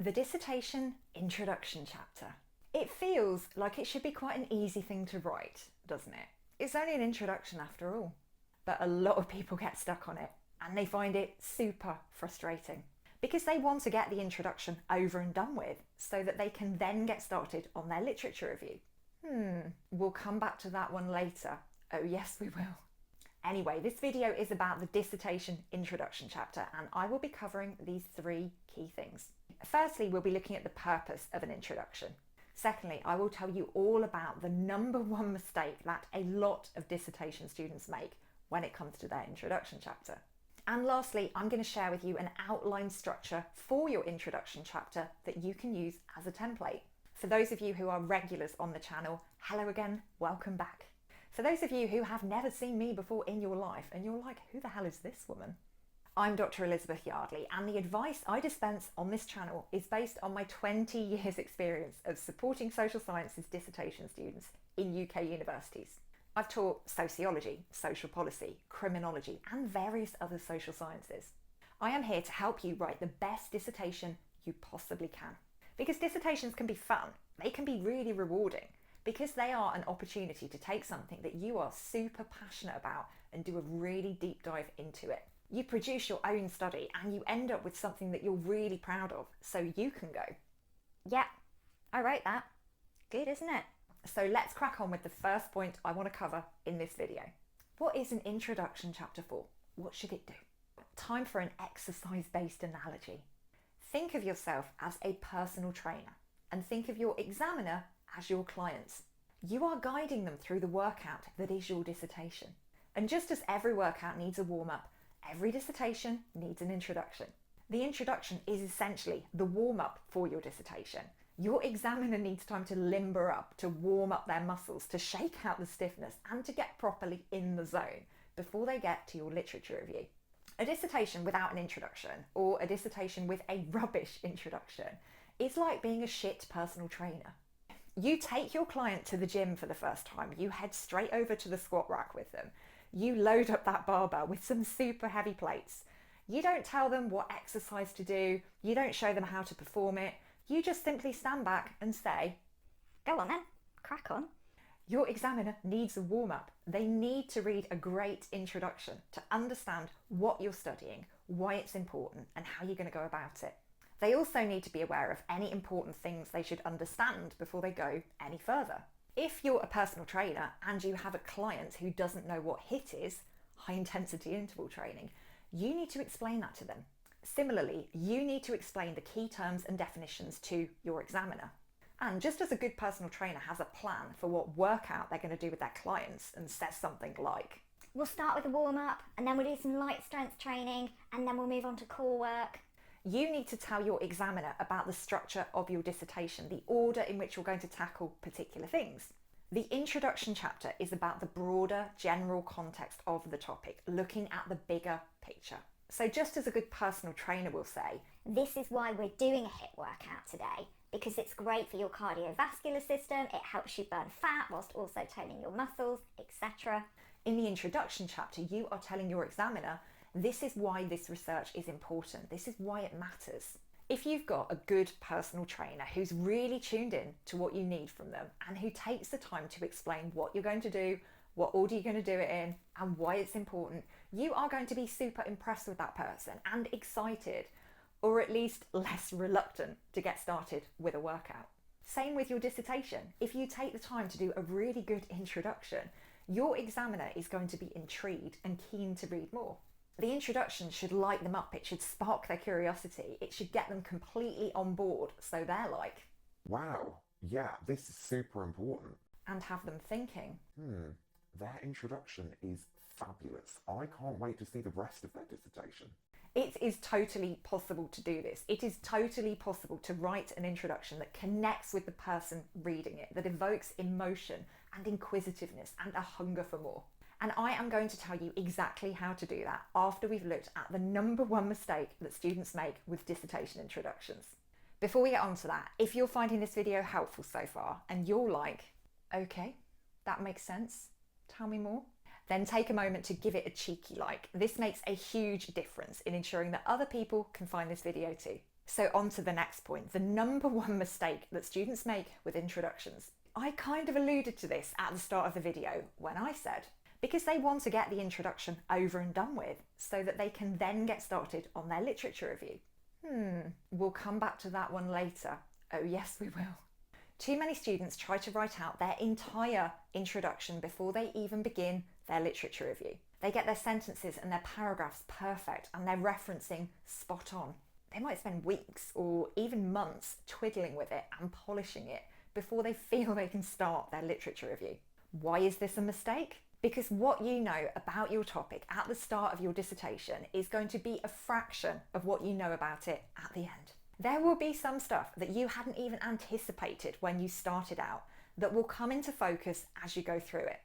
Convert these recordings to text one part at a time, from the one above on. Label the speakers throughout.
Speaker 1: The dissertation introduction chapter. It feels like it should be quite an easy thing to write, doesn't it? It's only an introduction after all. But a lot of people get stuck on it and they find it super frustrating because they want to get the introduction over and done with so that they can then get started on their literature review. We'll come back to that one later. Oh yes, we will. Anyway, this video is about the dissertation introduction chapter and I will be covering these three key things. Firstly, we'll be looking at the purpose of an introduction. Secondly, I will tell you all about the number one mistake that a lot of dissertation students make when it comes to their introduction chapter. And lastly, I'm going to share with you an outline structure for your introduction chapter that you can use as a template. For those of you who are regulars on the channel, hello again, welcome back. For those of you who have never seen me before in your life and you're like, who the hell is this woman? I'm Dr. Elizabeth Yardley and the advice I dispense on this channel is based on my 20 years experience of supporting social sciences dissertation students in UK universities. I've taught sociology, social policy, criminology and various other social sciences. I am here to help you write the best dissertation you possibly can. Because dissertations can be fun, they can be really rewarding, because they are an opportunity to take something that you are super passionate about and do a really deep dive into it. You produce your own study and you end up with something that you're really proud of, so you can go, yeah, I wrote that. Good, isn't it? So let's crack on with the first point I want to cover in this video. What is an introduction chapter for? What should it do? Time for an exercise-based analogy. Think of yourself as a personal trainer and think of your examiner as your clients. You are guiding them through the workout that is your dissertation. And just as every workout needs a warm-up, every dissertation needs an introduction. The introduction is essentially the warm-up for your dissertation. Your examiner needs time to limber up, to warm up their muscles, to shake out the stiffness and to get properly in the zone before they get to your literature review. A dissertation without an introduction, or a dissertation with a rubbish introduction, is like being a shit personal trainer. You take your client to the gym for the first time, you head straight over to the squat rack with them, you load up that barbell with some super heavy plates. You don't tell them what exercise to do, you don't show them how to perform it, you just simply stand back and say, go on then, crack on. Your examiner needs a warm-up. They need to read a great introduction to understand what you're studying, why it's important, and how you're going to go about it. They also need to be aware of any important things they should understand before they go any further. If you're a personal trainer and you have a client who doesn't know what HIIT is, high intensity interval training, you need to explain that to them. Similarly, you need to explain the key terms and definitions to your examiner. And just as a good personal trainer has a plan for what workout they're going to do with their clients and says something like,
Speaker 2: we'll start with a warm-up and then we'll do some light strength training and then we'll move on to core work.
Speaker 1: You need to tell your examiner about the structure of your dissertation, the order in which you're going to tackle particular things. The introduction chapter is about the broader general context of the topic, looking at the bigger picture. So just as a good personal trainer will say,
Speaker 2: this is why we're doing a HIIT workout today, because it's great for your cardiovascular system, it helps you burn fat whilst also toning your muscles, etc.
Speaker 1: In the introduction chapter, you are telling your examiner, this is why this research is important, this is why it matters. If you've got a good personal trainer who's really tuned in to what you need from them and who takes the time to explain what you're going to do, what order you're going to do it in, and why it's important, you are going to be super impressed with that person and excited, or at least less reluctant to get started with a workout. Same with your dissertation. If you take the time to do a really good introduction, your examiner is going to be intrigued and keen to read more. The introduction should light them up, it should spark their curiosity, it should get them completely on board so they're like,
Speaker 3: wow, yeah, this is super important.
Speaker 1: And have them thinking,
Speaker 3: their introduction is fabulous. I can't wait to see the rest of their dissertation.
Speaker 1: It is totally possible to do this. It is totally possible to write an introduction that connects with the person reading it, that evokes emotion and inquisitiveness and a hunger for more. And I am going to tell you exactly how to do that after we've looked at the number one mistake that students make with dissertation introductions. Before we get on to that, if you're finding this video helpful so far and you're like, okay, that makes sense, tell me more, then take a moment to give it a cheeky like. This makes a huge difference in ensuring that other people can find this video too. So on to the next point, the number one mistake that students make with introductions. I kind of alluded to this at the start of the video when I said, because they want to get the introduction over and done with so that they can then get started on their literature review. We'll come back to that one later. Oh yes, we will. Too many students try to write out their entire introduction before they even begin their literature review. They get their sentences and their paragraphs perfect and they're referencing spot on. They might spend weeks or even months twiddling with it and polishing it before they feel they can start their literature review. Why is this a mistake? Because what you know about your topic at the start of your dissertation is going to be a fraction of what you know about it at the end. There will be some stuff that you hadn't even anticipated when you started out that will come into focus as you go through it.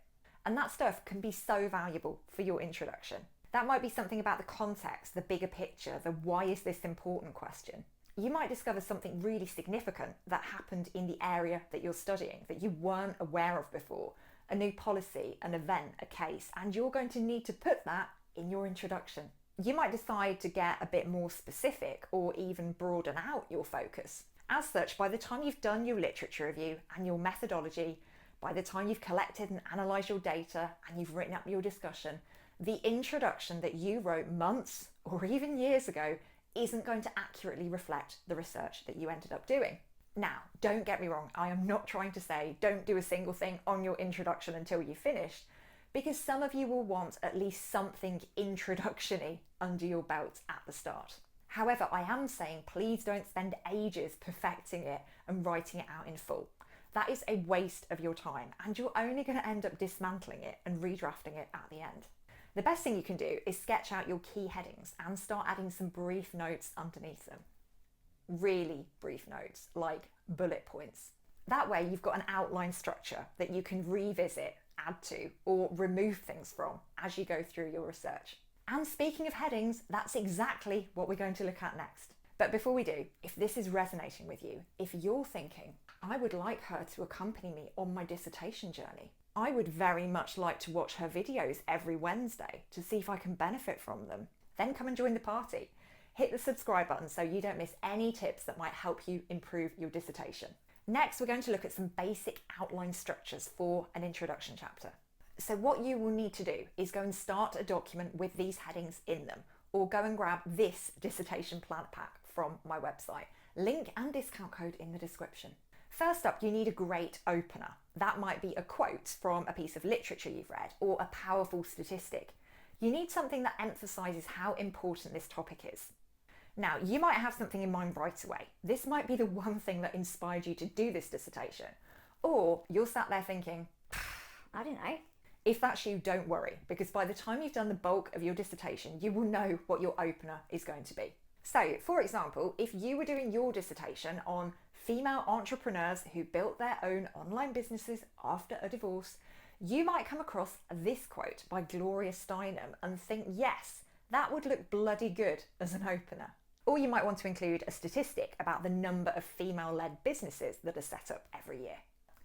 Speaker 1: And that stuff can be so valuable for your introduction. That might be something about the context, the bigger picture, the why is this important question. You might discover something really significant that happened in the area that you're studying that you weren't aware of before, a new policy, an event, a case, and you're going to need to put that in your introduction. You might decide to get a bit more specific or even broaden out your focus. As such, by the time you've done your literature review and your methodology, by the time you've collected and analysed your data and you've written up your discussion, the introduction that you wrote months or even years ago isn't going to accurately reflect the research that you ended up doing. Now, don't get me wrong, I am not trying to say don't do a single thing on your introduction until you've finished, because some of you will want at least something introduction-y under your belt at the start. However, I am saying please don't spend ages perfecting it and writing it out in full. That is a waste of your time and you're only going to end up dismantling it and redrafting it at the end. The best thing you can do is sketch out your key headings and start adding some brief notes underneath them. Really brief notes, like bullet points. That way you've got an outline structure that you can revisit, add to, or remove things from as you go through your research. And speaking of headings, that's exactly what we're going to look at next. But before we do, if this is resonating with you, if you're thinking, I would like her to accompany me on my dissertation journey, I would very much like to watch her videos every Wednesday to see if I can benefit from them, then come and join the party. Hit the subscribe button so you don't miss any tips that might help you improve your dissertation. Next, we're going to look at some basic outline structures for an introduction chapter. So what you will need to do is go and start a document with these headings in them, or go and grab this dissertation plan pack from my website. Link and discount code in the description. First up, you need a great opener. That might be a quote from a piece of literature you've read or a powerful statistic. You need something that emphasises how important this topic is. Now, you might have something in mind right away. This might be the one thing that inspired you to do this dissertation. Or you're sat there thinking,
Speaker 2: I don't know.
Speaker 1: If that's you, don't worry, because by the time you've done the bulk of your dissertation, you will know what your opener is going to be. So, for example, if you were doing your dissertation on female entrepreneurs who built their own online businesses after a divorce, you might come across this quote by Gloria Steinem and think, yes, that would look bloody good as an opener. Or you might want to include a statistic about the number of female-led businesses that are set up every year.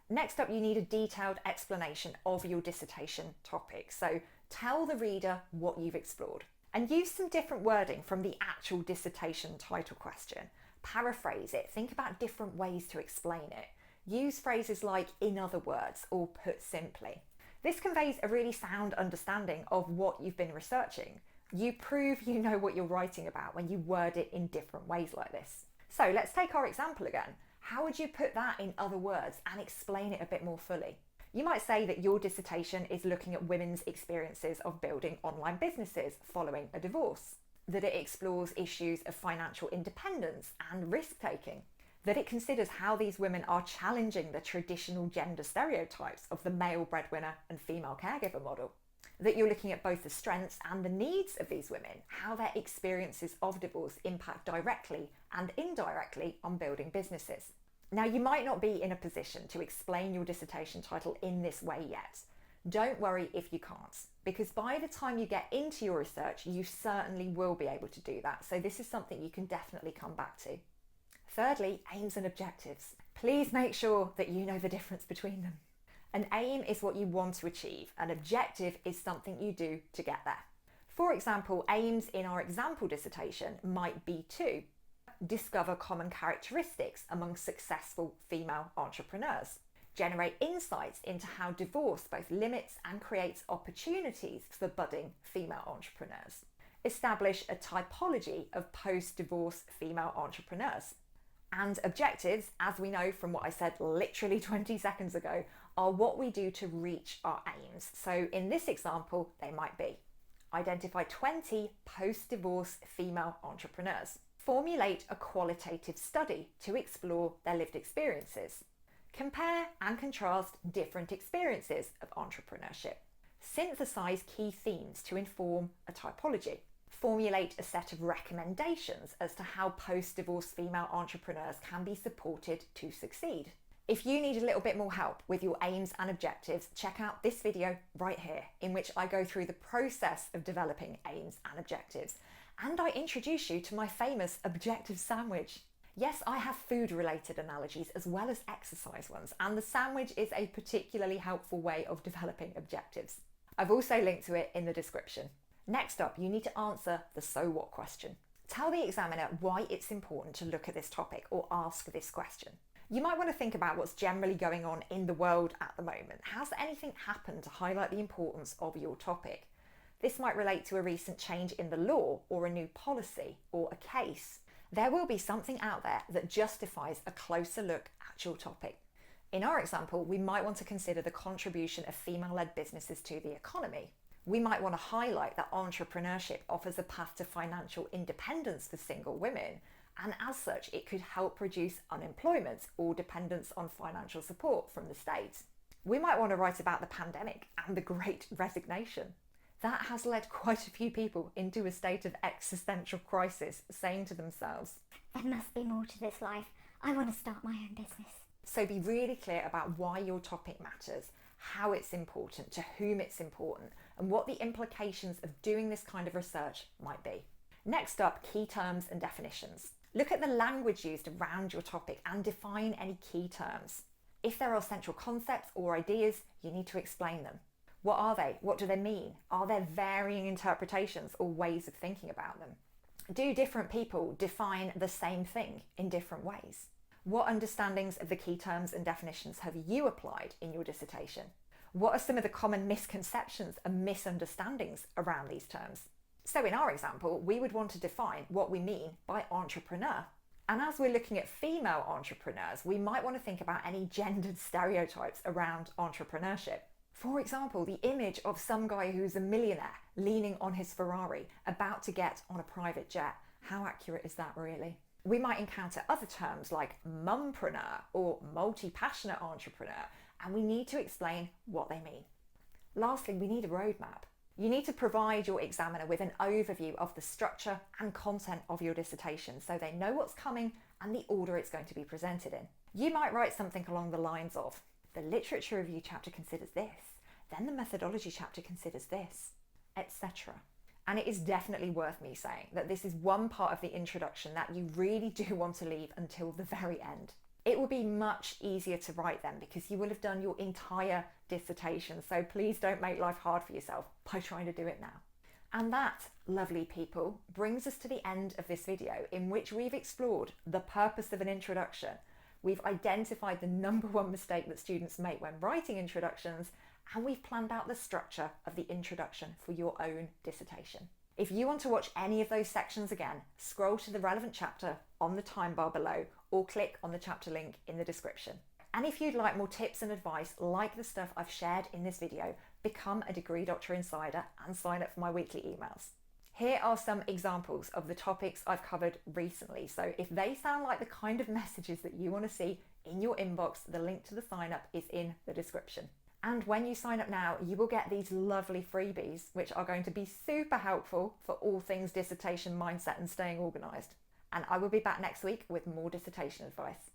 Speaker 1: Next up, you need a detailed explanation of your dissertation topic. So tell the reader what you've explored and use some different wording from the actual dissertation title question. Paraphrase it, think about different ways to explain it. Use phrases like in other words or put simply. This conveys a really sound understanding of what you've been researching. You prove you know what you're writing about when you word it in different ways like this. So let's take our example again. How would you put that in other words and explain it a bit more fully? You might say that your dissertation is looking at women's experiences of building online businesses following a divorce, that it explores issues of financial independence and risk-taking, that it considers how these women are challenging the traditional gender stereotypes of the male breadwinner and female caregiver model, that you're looking at both the strengths and the needs of these women, how their experiences of divorce impact directly and indirectly on building businesses. Now, you might not be in a position to explain your dissertation title in this way yet. Don't worry if you can't, because by the time you get into your research, you certainly will be able to do that. So this is something you can definitely come back to. Thirdly, aims and objectives. Please make sure that you know the difference between them. An aim is what you want to achieve. An objective is something you do to get there. For example, aims in our example dissertation might be to discover common characteristics among successful female entrepreneurs. Generate insights into how divorce both limits and creates opportunities for budding female entrepreneurs. Establish a typology of post-divorce female entrepreneurs. And objectives, as we know from what I said literally 20 seconds ago, are what we do to reach our aims. So in this example, they might be: identify 20 post-divorce female entrepreneurs. Formulate a qualitative study to explore their lived experiences. Compare and contrast different experiences of entrepreneurship. Synthesize key themes to inform a typology. Formulate a set of recommendations as to how post-divorce female entrepreneurs can be supported to succeed. If you need a little bit more help with your aims and objectives, check out this video right here, in which I go through the process of developing aims and objectives, and I introduce you to my famous objective sandwich. Yes, I have food-related analogies as well as exercise ones, and the sandwich is a particularly helpful way of developing objectives. I've also linked to it in the description. Next up, you need to answer the so what question. Tell the examiner why it's important to look at this topic or ask this question. You might want to think about what's generally going on in the world at the moment. Has anything happened to highlight the importance of your topic? This might relate to a recent change in the law or a new policy or a case. There will be something out there that justifies a closer look at your topic. In our example, we might want to consider the contribution of female-led businesses to the economy. We might want to highlight that entrepreneurship offers a path to financial independence for single women, and as such, it could help reduce unemployment or dependence on financial support from the state. We might want to write about the pandemic and the Great Resignation. That has led quite a few people into a state of existential crisis, saying to themselves,
Speaker 2: "There must be more to this life. I want to start my own business."
Speaker 1: So be really clear about why your topic matters, how it's important, to whom it's important, and what the implications of doing this kind of research might be. Next up, key terms and definitions. Look at the language used around your topic and define any key terms. If there are central concepts or ideas, you need to explain them. What are they? What do they mean? Are there varying interpretations or ways of thinking about them? Do different people define the same thing in different ways? What understandings of the key terms and definitions have you applied in your dissertation? What are some of the common misconceptions and misunderstandings around these terms? So in our example, we would want to define what we mean by entrepreneur. And as we're looking at female entrepreneurs, we might want to think about any gendered stereotypes around entrepreneurship. For example, the image of some guy who's a millionaire leaning on his Ferrari, about to get on a private jet. How accurate is that really? We might encounter other terms like mumpreneur or multi-passionate entrepreneur, and we need to explain what they mean. Lastly, we need a roadmap. You need to provide your examiner with an overview of the structure and content of your dissertation so they know what's coming and the order it's going to be presented in. You might write something along the lines of, the literature review chapter considers this, then the methodology chapter considers this, etc. And it is definitely worth me saying that this is one part of the introduction that you really do want to leave until the very end. It will be much easier to write then because you will have done your entire dissertation, so please don't make life hard for yourself by trying to do it now. And that, lovely people, brings us to the end of this video in which we've explored the purpose of an introduction. We've identified the number one mistake that students make when writing introductions, and we've planned out the structure of the introduction for your own dissertation. If you want to watch any of those sections again, scroll to the relevant chapter on the time bar below or click on the chapter link in the description. And if you'd like more tips and advice like the stuff I've shared in this video, become a Degree Doctor Insider and sign up for my weekly emails. Here are some examples of the topics I've covered recently, so if they sound like the kind of messages that you want to see in your inbox, the link to the sign up is in the description. And when you sign up now, you will get these lovely freebies, which are going to be super helpful for all things dissertation mindset and staying organised. And I will be back next week with more dissertation advice.